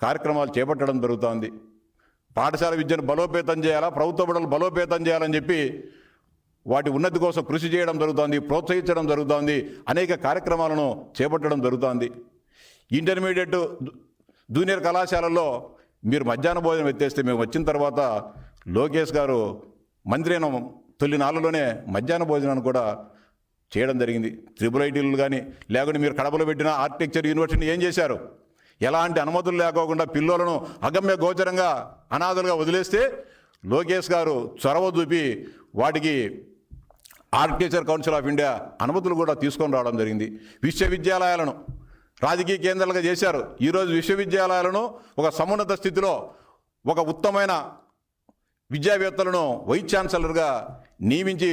కార్యక్రమాలు చేపట్టడం జరుగుతోంది. పాఠశాల విద్యను బలోపేతం చేయాలా, ప్రభుత్వ బడులు బలోపేతం చేయాలని చెప్పి వాటి ఉన్నతి కోసం కృషి చేయడం జరుగుతోంది, ప్రోత్సహించడం జరుగుతోంది, అనేక కార్యక్రమాలను చేపట్టడం జరుగుతోంది. ఇంటర్మీడియట్ జూనియర్ కళాశాలల్లో మీరు మధ్యాహ్న భోజనం ఎత్తేస్తే మేము వచ్చిన తర్వాత లోకేష్ గారు మంత్రి అయిన తొలి నాళ్ళలోనే మధ్యాహ్న భోజనాన్ని కూడా చేయడం జరిగింది. ట్రిపుల్ ఐటీలు కానీ లేకుంటే మీరు కడపలో పెట్టిన ఆర్కిటెక్చర్ యూనివర్సిటీని ఏం చేశారు? ఎలాంటి అనుమతులు లేకోకుండా పిల్లలను అగమ్య గోచరంగా అనాథలుగా వదిలేస్తే లోకేష్ గారు చొరవ చూపి వాటికి ఆర్కిటెక్చర్ కౌన్సిల్ ఆఫ్ ఇండియా అనుమతులు కూడా తీసుకొని రావడం జరిగింది. విశ్వవిద్యాలయాలను రాజకీయ కేంద్రాలుగా చేశారు. ఈరోజు విశ్వవిద్యాలయాలను ఒక సమున్నత స్థితిలో ఒక ఉత్తమైన విద్యావేత్తలను వైస్ ఛాన్సలర్గా నియమించి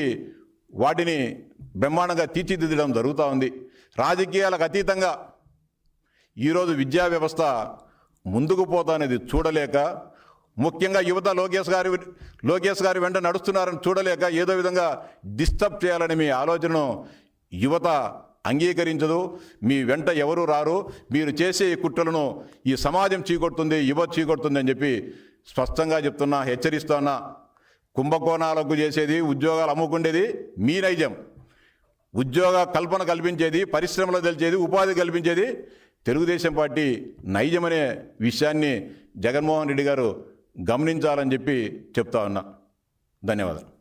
వాటిని బ్రహ్మాండంగా తీర్చిదిద్దడం జరుగుతూ ఉంది. రాజకీయాలకు అతీతంగా ఈరోజు విద్యా వ్యవస్థ ముందుకు పోతానేది చూడలేక, ముఖ్యంగా యువత లోకేష్ గారి వెంట నడుస్తున్నారని చూడలేక ఏదో విధంగా డిస్టర్బ్ చేయాలని మీ ఆలోచనను యువత అంగీకరించదు. మీ వెంట ఎవరు రారు. మీరు చేసే ఈ కుట్రలను ఈ సమాజం చీకొడుతుంది, యువత చీకొడుతుంది అని చెప్పి స్పష్టంగా చెప్తున్నా, హెచ్చరిస్తున్నా. కుంభకోణాలకు చేసేది, ఉద్యోగాలు అమ్ముకుండేది మీ నైజం. ఉద్యోగ కల్పన కల్పించేది, పరిశ్రమలో తెలిసేది, ఉపాధి కల్పించేది తెలుగుదేశం పార్టీ నైజం అనే విషయాన్ని జగన్మోహన్ రెడ్డి గారు గమనించాలని చెప్పి చెప్తా ఉన్నా. ధన్యవాదాలు.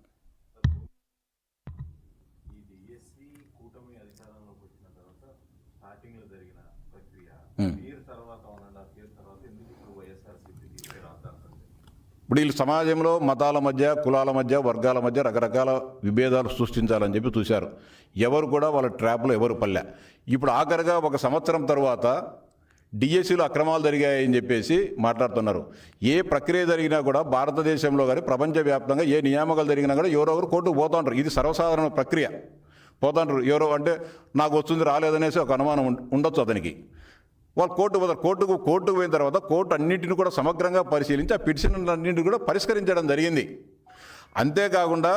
ఇప్పుడు వీళ్ళు సమాజంలో మతాల మధ్య, కులాల మధ్య, వర్గాల మధ్య రకరకాల విభేదాలు సృష్టించాలని చెప్పి చూశారు. ఎవరు కూడా వాళ్ళ ట్రాప్లో ఎవరు పల్లె. ఇప్పుడు ఆఖరిగా ఒక సంవత్సరం తర్వాత డిఎస్సీలో అక్రమాలు జరిగాయని చెప్పేసి మాట్లాడుతున్నారు. ఏ ప్రక్రియ జరిగినా కూడా భారతదేశంలో కానీ ప్రపంచవ్యాప్తంగా ఏ నియామకాలు జరిగినా కూడా ఎవరెవరు కోర్టుకు పోతూ ఉంటారు. ఇది సర్వసాధారణ ప్రక్రియ. పోతుంటారు. ఎవరో అంటే నాకు వస్తుంది రాలేదనేసి ఒక అనుమానం ఉండొచ్చు అతనికి. వాళ్ళు కోర్టుకు పోయిన తర్వాత కోర్టు అన్నింటిని కూడా సమగ్రంగా పరిశీలించి ఆ పిటిషన్ అన్నింటిని కూడా పరిష్కరించడం జరిగింది. అంతేకాకుండా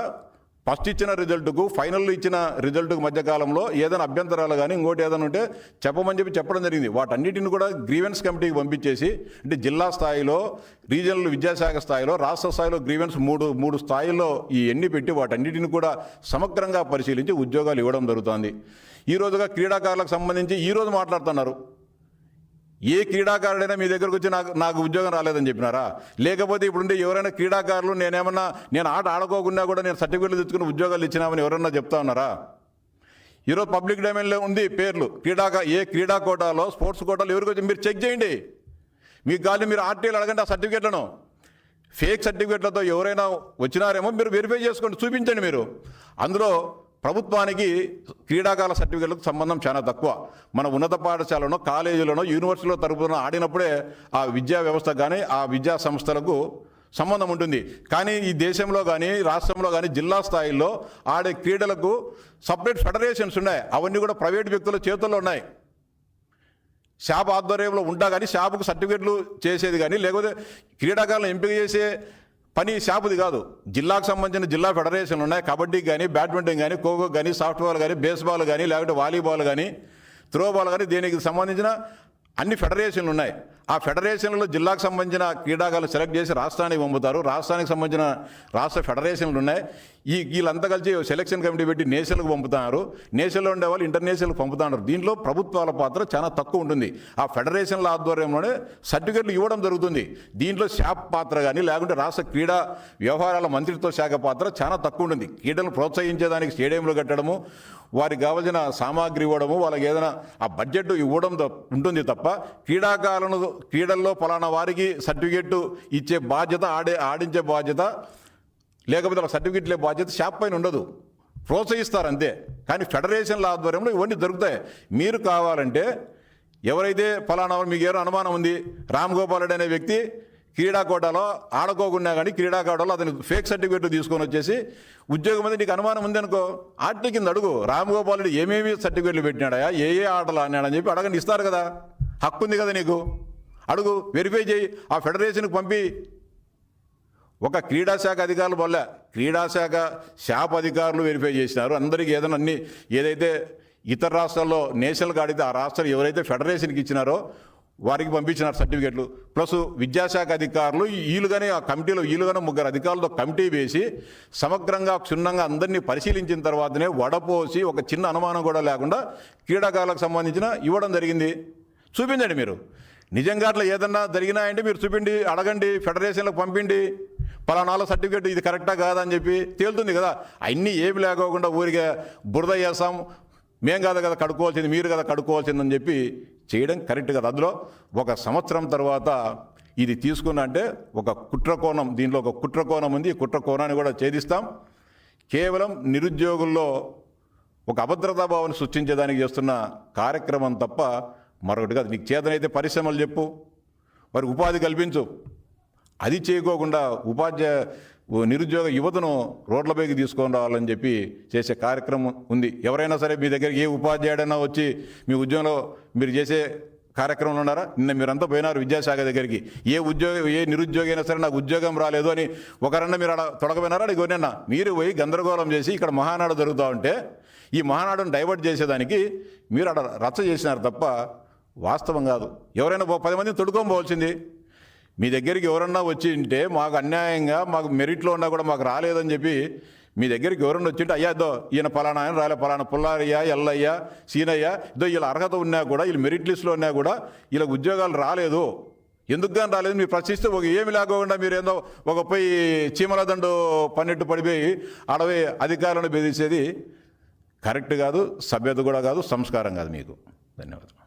ఫస్ట్ ఇచ్చిన రిజల్ట్కు, ఫైనల్ ఇచ్చిన రిజల్ట్కు మధ్యకాలంలో ఏదైనా అభ్యంతరాలు కానీ ఇంకోటి ఏదైనా ఉంటే చెప్పమని చెప్పడం జరిగింది. వాటన్నిటిని కూడా గ్రీవెన్స్ కమిటీకి పంపించేసి, అంటే జిల్లా స్థాయిలో, రీజనల్ విద్యాశాఖ స్థాయిలో, రాష్ట్ర స్థాయిలో గ్రీవెన్స్ మూడు స్థాయిల్లో ఈ ఎన్ని పెట్టి వాటన్నిటిని కూడా సమగ్రంగా పరిశీలించి ఉద్యోగాలు ఇవ్వడం జరుగుతుంది. ఈరోజుగా క్రీడాకారులకు సంబంధించి ఈరోజు మాట్లాడుతున్నారు. ఏ క్రీడాకారుడైనా మీ దగ్గరకు వచ్చి నాకు ఉద్యోగం రాలేదని చెప్పినారా? లేకపోతే ఇప్పుడుంటే ఎవరైనా క్రీడాకారులు నేను ఆట ఆడుకోకుండా కూడా నేను సర్టిఫికేట్లు తెచ్చుకుని ఉద్యోగాలు ఇచ్చినామని ఎవరన్నా చెప్తా ఉన్నారా? ఈరోజు పబ్లిక్ డొమైన్లో ఉంది పేర్లు. ఏ క్రీడా కోటాలో, స్పోర్ట్స్ కోటాలో ఎవరికి వచ్చి మీరు చెక్ చేయండి. మీకు కానీ మీరు ఆర్టీలు అడగండి. ఆ సర్టిఫికేట్లను ఫేక్ సర్టిఫికేట్లతో ఎవరైనా వచ్చినారేమో మీరు వెరిఫై చేసుకోండి, చూపించండి. మీరు అందులో ప్రభుత్వానికి క్రీడాకాల సర్టిఫికేట్లకు సంబంధం చాలా తక్కువ. మన ఉన్నత పాఠశాలను, కాలేజీలను, యూనివర్సిటీలో తరపున ఆడినప్పుడే ఆ విద్యా వ్యవస్థ కానీ ఆ విద్యా సంస్థలకు సంబంధం ఉంటుంది. కానీ ఈ దేశంలో కానీ రాష్ట్రంలో కానీ జిల్లా స్థాయిలో ఆడే క్రీడలకు సపరేట్ ఫెడరేషన్స్ ఉన్నాయి. అవన్నీ కూడా ప్రైవేట్ వ్యక్తుల చేతుల్లో ఉన్నాయి. షాప్ ఆధ్వర్యంలో ఉంటా కానీ షాపుకు సర్టిఫికేట్లు చేసేది కానీ, లేకపోతే క్రీడాకారులను ఎంపిక చేసే పని షాపుది కాదు. జిల్లాకు సంబంధించిన జిల్లా ఫెడరేషన్లు ఉన్నాయి. కబడ్డీ కానీ, బ్యాడ్మింటన్ కానీ, ఖోఖో కానీ, సాఫ్ట్బాల్ కానీ, బేస్బాల్ కానీ, లేకపోతే వాలీబాల్ కానీ, త్రోబాల్ కానీ, దీనికి సంబంధించిన అన్ని ఫెడరేషన్లు ఉన్నాయి. ఆ ఫెడరేషన్లలో జిల్లాకు సంబంధించిన క్రీడాకారులు సెలెక్ట్ చేసి రాష్ట్రానికి పంపుతారు. రాష్ట్రానికి సంబంధించిన రాష్ట్ర ఫెడరేషన్లు ఉన్నాయి. వీళ్ళంతా కలిసి సెలక్షన్ కమిటీ పెట్టి నేషనల్కి పంపుతున్నారు. నేషనల్లో ఉండే వాళ్ళు ఇంటర్నేషనల్కి పంపుతున్నారు. దీంట్లో ప్రభుత్వాల పాత్ర చాలా తక్కువ ఉంటుంది. ఆ ఫెడరేషన్ల ఆధ్వర్యంలోనే సర్టిఫికెట్లు ఇవ్వడం జరుగుతుంది. దీంట్లో షాప్ పాత్ర కానీ, లేకుంటే రాష్ట్ర క్రీడా వ్యవహారాల మంత్రిత్వ శాఖ పాత్ర చాలా తక్కువ ఉంటుంది. క్రీడలను ప్రోత్సహించేదానికి స్టేడియంలు కట్టడము, వారికి కావాల్సిన సామాగ్రి ఇవ్వడము, వాళ్ళకి ఏదైనా ఆ బడ్జెట్ ఇవ్వడం ఉంటుంది తప్ప క్రీడల్లో ఫలానా వారికి సర్టిఫికెట్ ఇచ్చే బాధ్యత, ఆడించే బాధ్యత, లేకపోతే వాళ్ళ సర్టిఫికెట్లే బాధ్యత షాప్ పైన ఉండదు. ప్రోత్సహిస్తారు అంతే. కానీ ఫెడరేషన్ల ఆధ్వర్యంలో ఇవన్నీ దొరుకుతాయి. మీరు కావాలంటే ఎవరైతే ఫలానా మీకు ఏదో అనుమానం ఉంది, రామ్ గోపాల్ రెడ్డి అనే వ్యక్తి క్రీడా కోటాలో ఆడుకోకుండా కానీ క్రీడా కోటాలో అతను ఫేక్ సర్టిఫికేట్ తీసుకొని వచ్చేసి ఉద్యోగం మీద నీకు అనుమానం ఉందనుకో, ఆర్టీ కింద అడుగు. రామ్ గోపాల్ రెడ్డి ఏమేమి సర్టిఫికేట్లు పెట్టినాడా, ఏ ఆటలు అన్నాడని చెప్పి అడగని ఇస్తారు కదా. హక్కు ఉంది కదా నీకు. అడుగు, వెరిఫై చేయి. ఆ ఫెడరేషన్కి పంపి ఒక క్రీడాశాఖ అధికారులు వల్ల క్రీడాశాఖ షాప్ అధికారులు వెరిఫై చేసినారు. అందరికీ ఏదైతే ఇతర రాష్ట్రాల్లో నేషనల్గా ఆడితే ఆ రాష్ట్రాలు ఎవరైతే ఫెడరేషన్కి ఇచ్చినారో వారికి పంపించినారు సర్టిఫికెట్లు. ప్లస్ విద్యాశాఖ అధికారులు వీళ్ళుగానే ఆ కమిటీలో వీళ్ళుగానే 3 అధికారులతో కమిటీ వేసి సమగ్రంగా క్షుణ్ణంగా అందరినీ పరిశీలించిన తర్వాతనే వడపోసి ఒక చిన్న అనుమానం కూడా లేకుండా క్రీడాకారులకు సంబంధించిన ఇవ్వడం జరిగింది. చూపించండి మీరు. నిజంగా అట్లా ఏదన్నా జరిగినాయంటే మీరు చూపిండి, అడగండి, ఫెడరేషన్లకు పంపిండి, పలానాల సర్టిఫికేట్ ఇది కరెక్టా కాదా అని చెప్పి తేలుతుంది కదా. అన్నీ ఏమి లేకోకుండా ఊరిగా బురద చేస్తాం, మేం కాదు కదా కడుక్కోవాల్సింది, మీరు కదా కడుక్కోవాల్సిందని చెప్పి చేయడం కరెక్ట్ కదా. అందులో 1 సంవత్సరం తర్వాత ఇది తీసుకున్నా అంటే ఒక కుట్రకోణం, దీనిలో ఒక కుట్రకోణం ఉంది. ఈ కుట్రకోణాన్ని కూడా ఛేదిస్తాం. కేవలం నిరుద్యోగుల్లో ఒక అభద్రతా భావాన్ని సృష్టించేదానికి చేస్తున్న కార్యక్రమం తప్ప మరొకటి కాదు. నీకు చేతనైతే పరిశ్రమలు చెప్పు, మరి ఉపాధి కల్పించు. అది చేయకోకుండా నిరుద్యోగ యువతను రోడ్లపైకి తీసుకొని రావాలని చెప్పి చేసే కార్యక్రమం ఉంది. ఎవరైనా సరే మీ దగ్గరికి ఏ ఉపాధ్యాయుడైనా వచ్చి మీ ఉద్యోగంలో మీరు చేసే కార్యక్రమంలో ఉన్నారా? నిన్న మీరంతా పోయినారు విద్యాశాఖ దగ్గరికి. ఏ నిరుద్యోగి అయినా సరే నాకు ఉద్యోగం రాలేదు అని ఒకరన్నా మీరు అలా తొడగపోయినారా? అడిగోనన్నా మీరు పోయి గందరగోళం చేసి ఇక్కడ మహానాడు జరుగుతూ ఉంటే ఈ మహానాడును డైవర్ట్ చేసేదానికి మీరు అక్కడ రచ్చ చేసినారు తప్ప వాస్తవం కాదు. ఎవరైనా 10 మందిని తొడుకోపోవాల్సింది. మీ దగ్గరికి ఎవరన్నా వచ్చి ఉంటే మాకు అన్యాయంగా మాకు మెరిట్లో ఉన్నా కూడా మాకు రాలేదని చెప్పి మీ దగ్గరికి ఎవరన్నా వచ్చింటే అయ్యా ఇదో ఈయన పలానా ఆయన రాలే, పలానా పుల్లారయ్య, ఎల్లయ్య, సీనయ్య, ఇదో వీళ్ళ అర్హత ఉన్నా కూడా, వీళ్ళు మెరిట్ లిస్టులో ఉన్నా కూడా వీళ్ళకి ఉద్యోగాలు రాలేదు, ఎందుకు కానీ రాలేదు మీరు ప్రశ్నిస్తే ఏమి లేకోకుండా మీరు ఏందో పోయి చీమల దండు పన్నెట్టు పడిపోయి అడవి అధికారులను బెదిరించేది కరెక్ట్ కాదు, సభ్యత కూడా కాదు, సంస్కారం కాదు మీకు. ధన్యవాదాలు.